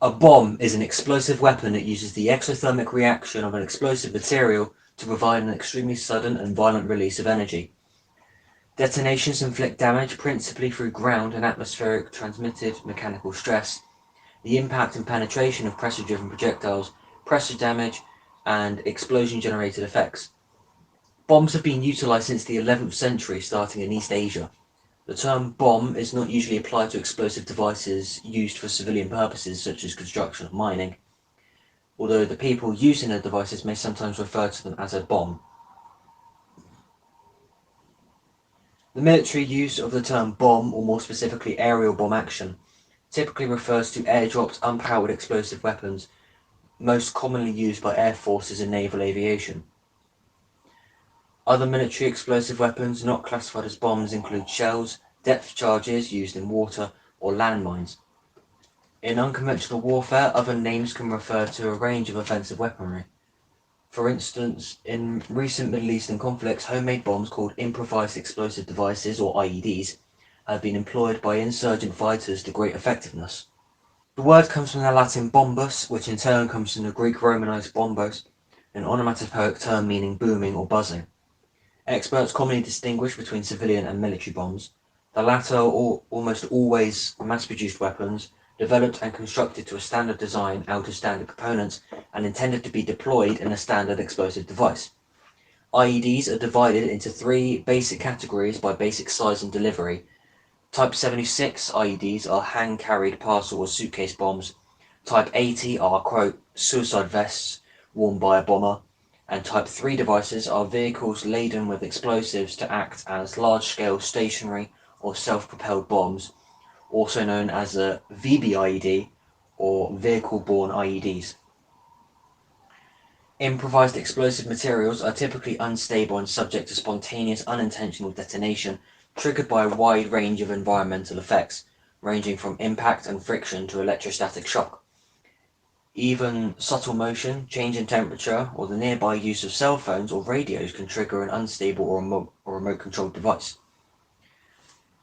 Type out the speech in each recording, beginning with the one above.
A bomb is an explosive weapon that uses the exothermic reaction of an explosive material to provide an extremely sudden and violent release of energy. Detonations inflict damage principally through ground and atmospheric transmitted mechanical stress, the impact and penetration of pressure-driven projectiles, pressure damage, and explosion-generated effects. Bombs have been utilized since the 11th century, starting in East Asia. The term bomb is not usually applied to explosive devices used for civilian purposes such as construction or mining, although the people using the devices may sometimes refer to them as a bomb. The military use of the term bomb, or more specifically aerial bomb action, typically refers to airdropped unpowered explosive weapons, most commonly used by air forces and naval aviation. Other military explosive weapons not classified as bombs include shells, depth charges used in water, or landmines. In unconventional warfare, other names can refer to a range of offensive weaponry. For instance, in recent Middle Eastern conflicts, homemade bombs called improvised explosive devices, or IEDs, have been employed by insurgent fighters to great effectiveness. The word comes from the Latin bombus, which in turn comes from the Greek Romanized bombos, an onomatopoeic term meaning booming or buzzing. Experts commonly distinguish between civilian and military bombs. The latter are almost always mass-produced weapons, developed and constructed to a standard design out of standard components and intended to be deployed in a standard explosive device. IEDs are divided into three basic categories by basic size and delivery. Type 76 IEDs are hand-carried parcel or suitcase bombs. Type 80 are, quote, suicide vests worn by a bomber. And Type 3 devices are vehicles laden with explosives to act as large-scale stationary or self-propelled bombs, also known as a VBIED or vehicle-borne IEDs. Improvised explosive materials are typically unstable and subject to spontaneous unintentional detonation, triggered by a wide range of environmental effects, ranging from impact and friction to electrostatic shock. Even subtle motion, change in temperature, or the nearby use of cell phones or radios can trigger an unstable or remote-controlled device.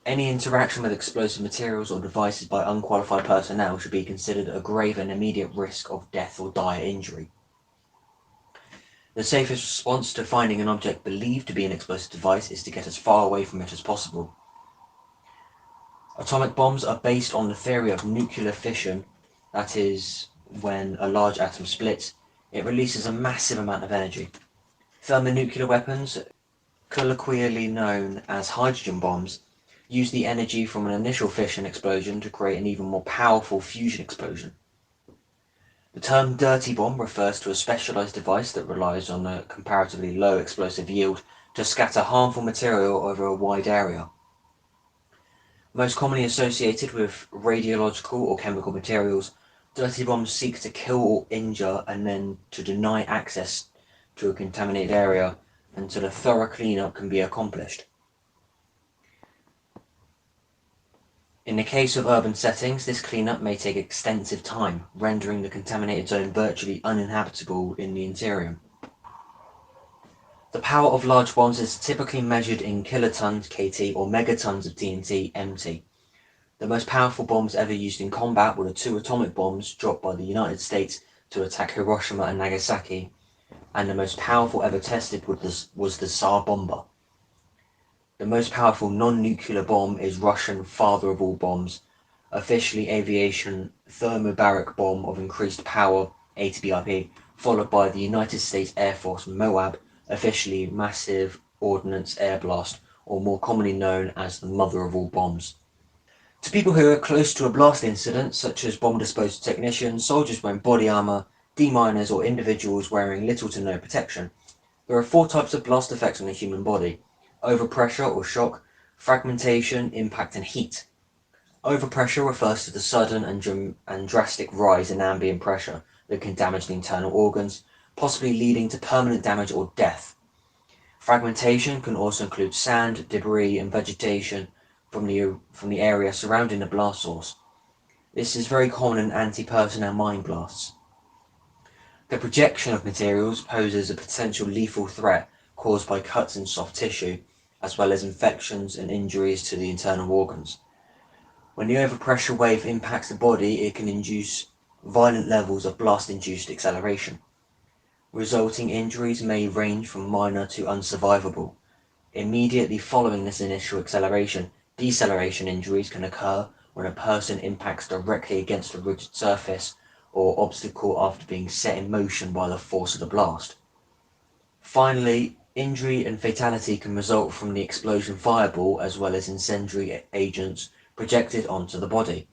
Any interaction with explosive materials or devices by unqualified personnel should be considered a grave and immediate risk of death or dire injury. The safest response to finding an object believed to be an explosive device is to get as far away from it as possible. Atomic bombs are based on the theory of nuclear fission, that is, when a large atom splits, it releases a massive amount of energy. Thermonuclear weapons, colloquially known as hydrogen bombs, use the energy from an initial fission explosion to create an even more powerful fusion explosion. The term dirty bomb refers to a specialized device that relies on a comparatively low explosive yield to scatter harmful material over a wide area. Most commonly associated with radiological or chemical materials, dirty bombs seek to kill or injure and then to deny access to a contaminated area until a thorough cleanup can be accomplished. In the case of urban settings, this cleanup may take extensive time, rendering the contaminated zone virtually uninhabitable in the interior. The power of large bombs is typically measured in kilotons (kT) or megatons of TNT (MT). The most powerful bombs ever used in combat were the two atomic bombs dropped by the United States to attack Hiroshima and Nagasaki, and the most powerful ever tested was the Tsar Bomba. The most powerful non-nuclear bomb is Russian father of all bombs, officially aviation thermobaric bomb of increased power, ATBIP, followed by the United States Air Force MOAB, officially massive ordnance air blast, or more commonly known as the mother of all bombs. To people who are close to a blast incident, such as bomb disposal technicians, soldiers wearing body armor, deminers, or individuals wearing little to no protection, there are four types of blast effects on the human body: overpressure or shock, fragmentation, impact, and heat. Overpressure refers to the sudden and drastic rise in ambient pressure that can damage the internal organs, possibly leading to permanent damage or death. Fragmentation can also include sand, debris, and vegetation from the area surrounding the blast source. This is very common in anti-personnel mine blasts. The projection of materials poses a potential lethal threat, caused by cuts in soft tissue, as well as infections and injuries to the internal organs. When the overpressure wave impacts the body, it can induce violent levels of blast-induced acceleration. Resulting injuries may range from minor to unsurvivable. Immediately following this initial acceleration, deceleration injuries can occur when a person impacts directly against a rigid surface or obstacle after being set in motion by the force of the blast. Finally, injury and fatality can result from the explosion fireball as well as incendiary agents projected onto the body.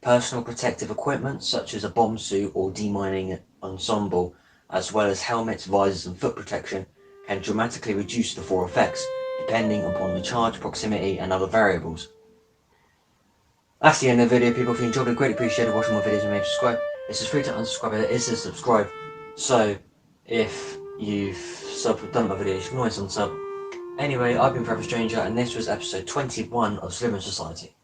Personal protective equipment such as a bomb suit or demining ensemble, as well as helmets, visors and foot protection, can dramatically reduce the fall effects, depending upon the charge, proximity and other variables. That's the end of the video, people. If you enjoyed it, greatly appreciate watching my videos and maybe subscribe. It's free to unsubscribe, it is to subscribe. So, if you've done my videos, you can always unsub. Anyway, I've been Forever Stranger, and this was episode 21 of Slim Society.